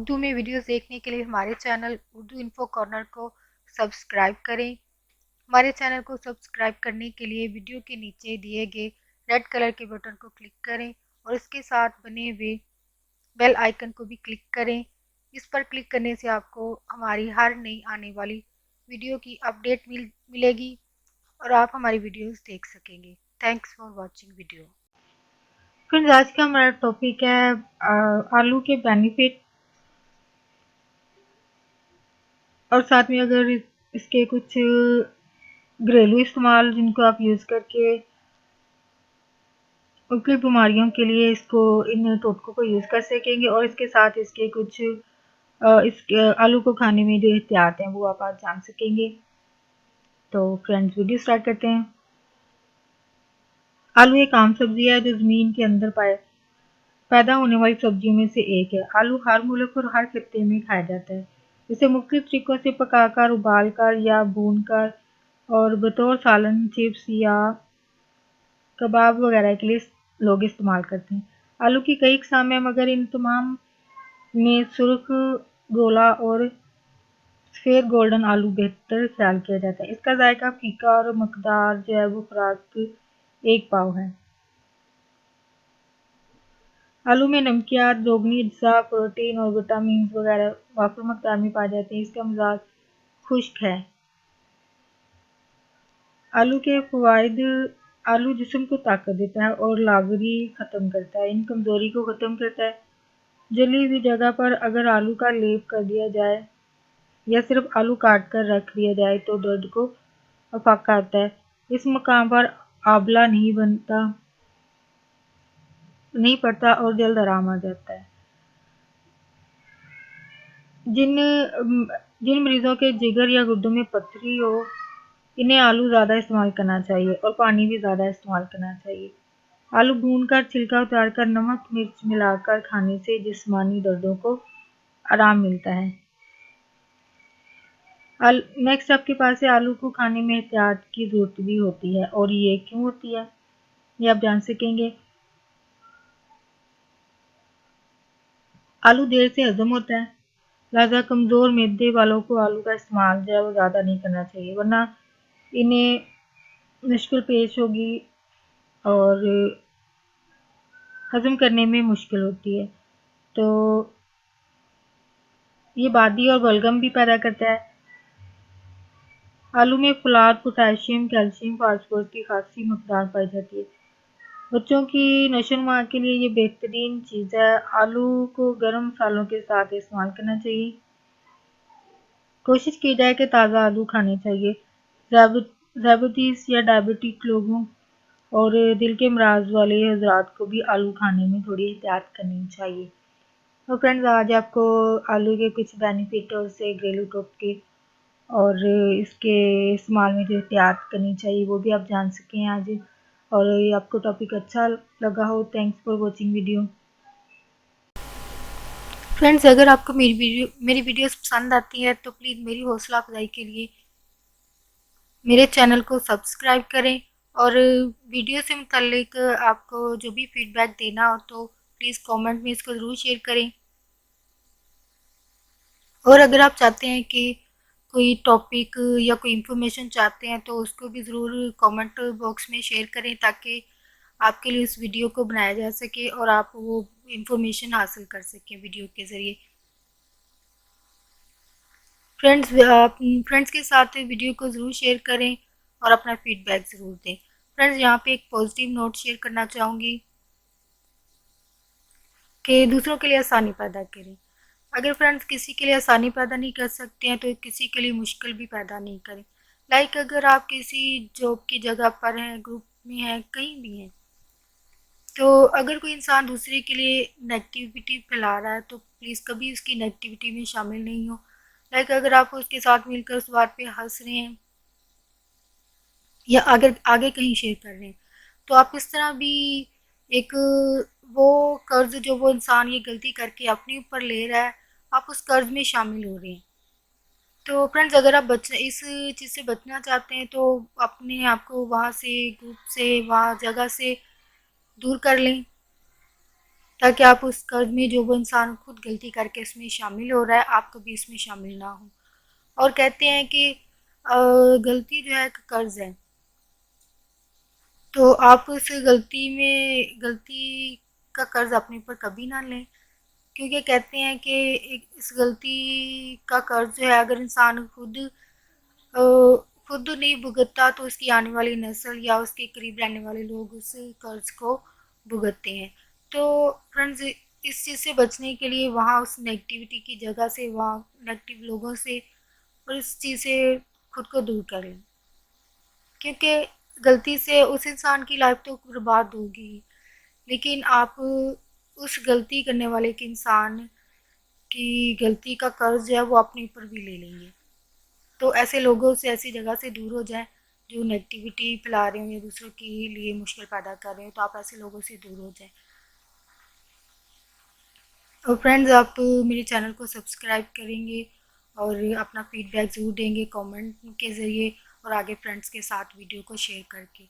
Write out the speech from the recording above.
उर्दू में वीडियोस देखने के लिए हमारे चैनल उर्दू इन्फो कॉर्नर को सब्सक्राइब करें। हमारे चैनल को सब्सक्राइब करने के लिए वीडियो के नीचे दिए गए रेड कलर के बटन को क्लिक करें और इसके साथ बने हुए बेल आइकन को भी क्लिक करें। इस पर क्लिक करने से आपको हमारी हर नई आने वाली वीडियो की अपडेट मिलेगी और आप हमारी वीडियोस देख सकेंगे। Thanks for watching video. Friends, आज का हमारा टॉपिक है आलू के बेनिफिट और साथ में अगर इसके कुछ घरेलू इस्तेमाल जिनको आप यूज़ करके मुख्तलिफ बीमारियों के लिए इसको इन टोटकों को यूज़ कर सकेंगे और इसके साथ इसके कुछ इस आलू को खाने में जो एहतियात हैं वो आप आज जान सकेंगे। तो फ्रेंड्स, वीडियो स्टार्ट करते हैं। आलू एक आम सब्जी है जो ज़मीन के अंदर पैदा होने वाली सब्जियों में से एक है। आलू हर मुल्क और हर खित्ते में खाया जाता है। इसे मुख्तलिफ तरीकों से पकाकर, उबालकर या भूनकर और बतौर सालन, चिप्स या कबाब वगैरह के लिए लोग इस्तेमाल करते हैं। आलू की कई अक़साम हैं मगर इन तमाम में सुर्ख, गोला और सफ़ेद गोल्डन आलू बेहतर ख्याल किया जाता है। इसका जायका फीका और मकदार जो है वो खुराक एक पाव है। आलू में नमकियात, दोगुनी अज्जा, प्रोटीन और विटामिन वगैरह वाफिर मकदार में पाए जाते हैं। इसका मिजाज खुश्क है। आलू के फ़वाइद: आलू जिस्म को ताकत देता है और लाग़री ख़त्म करता है। इन कमज़ोरी को ख़त्म करता है। जली हुई जगह पर अगर आलू का लेप कर दिया जाए या सिर्फ आलू काट कर रख दिया जाए तो दर्द को अफाका आता है। इस मकाम पर आंवला नहीं पड़ता और जल्द आराम आ जाता है। जिन जिन मरीजों के जिगर या गुर्दों में पथरी हो, इन्हें आलू ज़्यादा इस्तेमाल करना चाहिए और पानी भी ज़्यादा इस्तेमाल करना चाहिए। आलू भूनकर, छिलका उतारकर, नमक मिर्च मिलाकर खाने से जिस्मानी दर्दों को आराम मिलता है। नेक्स्ट आपके पास है, आलू को खाने में एहतियात की ज़रूरत भी होती है और ये क्यों होती है ये आप जान सकेंगे। आलू देर से हजम होता है, लिहाजा कमज़ोर मैदे वालों को आलू का इस्तेमाल जो है वो ज़्यादा नहीं करना चाहिए, वरना इन्हें मुश्किल पेश होगी और हजम करने में मुश्किल होती है। तो ये बादी और बलगम भी पैदा करता है। आलू में फुलाद, पोटाशियम, कैल्शियम, फास्फोरस की खासी मकदार पाई जाती है। बच्चों की नशोनुमा के लिए ये बेहतरीन चीज़ है। आलू को गर्म मसालों के साथ इस्तेमाल करना चाहिए। कोशिश की जाए कि ताज़ा आलू खाने चाहिए। डायबिटीज़ या डायबिटिक लोगों और दिल के अमराज वाले हजरात को भी आलू खाने में थोड़ी एहतियात करनी चाहिए। तो फ्रेंड्स, आज आपको आलू के कुछ बेनिफिट और उससे घरेलू टोटके और इसके इस्तेमाल में जो एहतियात करनी चाहिए वो भी आप जान सकें आज। और ये आपको टॉपिक अच्छा लगा हो, thanks for watching video. Friends, अगर आपको मेरी वीडियोस पसंद आती है तो प्लीज़ मेरी हौसला अफजाई के लिए मेरे चैनल को सब्सक्राइब करें और वीडियो से मुतल्लिक आपको जो भी फीडबैक देना हो तो प्लीज़ कमेंट में इसको ज़रूर शेयर करें। और अगर आप चाहते हैं कि कोई टॉपिक या कोई इन्फॉर्मेशन चाहते हैं तो उसको भी ज़रूर कमेंट बॉक्स में शेयर करें ताकि आपके लिए उस वीडियो को बनाया जा सके और आप वो इन्फॉर्मेशन हासिल कर सकें वीडियो के ज़रिए। फ्रेंड्स के साथ वीडियो को ज़रूर शेयर करें और अपना फीडबैक ज़रूर दें। फ्रेंड्स, यहाँ पे एक पॉजिटिव नोट शेयर करना चाहूँगी कि दूसरों के लिए आसानी पैदा करें। अगर फ्रेंड्स किसी के लिए आसानी पैदा नहीं कर सकते हैं तो किसी के लिए मुश्किल भी पैदा नहीं करें। लाइक अगर आप किसी जॉब की जगह पर हैं, ग्रुप में हैं, कहीं भी हैं, तो अगर कोई इंसान दूसरे के लिए नेगेटिविटी फैला रहा है तो प्लीज़ कभी उसकी नेगेटिविटी में शामिल नहीं हो। लाइक अगर आप उसके साथ मिलकर उस बात पे हंस रहे हैं या आगे आगे कहीं शेयर कर रहे हैं तो आप इस तरह भी एक वो कर्ज जो वो इंसान ये गलती करके अपने ऊपर ले रहा है, आप उस कर्ज में शामिल हो रहे हैं। तो फ्रेंड्स, अगर आप इस चीज़ से बचना चाहते हैं तो अपने आप को वहाँ से, ग्रुप से, वहाँ जगह से दूर कर लें। ताकि आप उस कर्ज में, जो वो इंसान खुद गलती करके इसमें शामिल हो रहा है, आप कभी इसमें शामिल ना हो। और कहते हैं कि गलती जो है एक कर्ज है, तो आप उस गलती का कर्ज अपने ऊपर कभी ना लें, क्योंकि कहते हैं कि इस गलती का कर्ज जो है, अगर इंसान खुद नहीं भुगतता तो उसकी आने वाली नस्ल या उसके करीब रहने वाले लोग उस कर्ज को भुगतते हैं। तो फ्रेंड्स, इस चीज़ से बचने के लिए वहाँ उस नेगेटिविटी की जगह से, वहाँ नेगेटिव लोगों से और इस चीज़ से खुद को दूर करें, क्योंकि गलती से उस इंसान की लाइफ तो बर्बाद होगी, लेकिन आप उस गलती करने वाले के इंसान की गलती का कर्ज जो है वो अपने ऊपर भी ले लेंगे। तो ऐसे लोगों से, ऐसी जगह से दूर हो जाएं जो नेगेटिविटी फैला रहे हो या दूसरों के लिए मुश्किल पैदा कर रहे हो, तो आप ऐसे लोगों से दूर हो जाएं। और फ्रेंड्स, आप मेरे चैनल को सब्सक्राइब करेंगे और अपना फीडबैक ज़रूर देंगे कमेंट के ज़रिए और आगे फ्रेंड्स के साथ वीडियो को शेयर करके।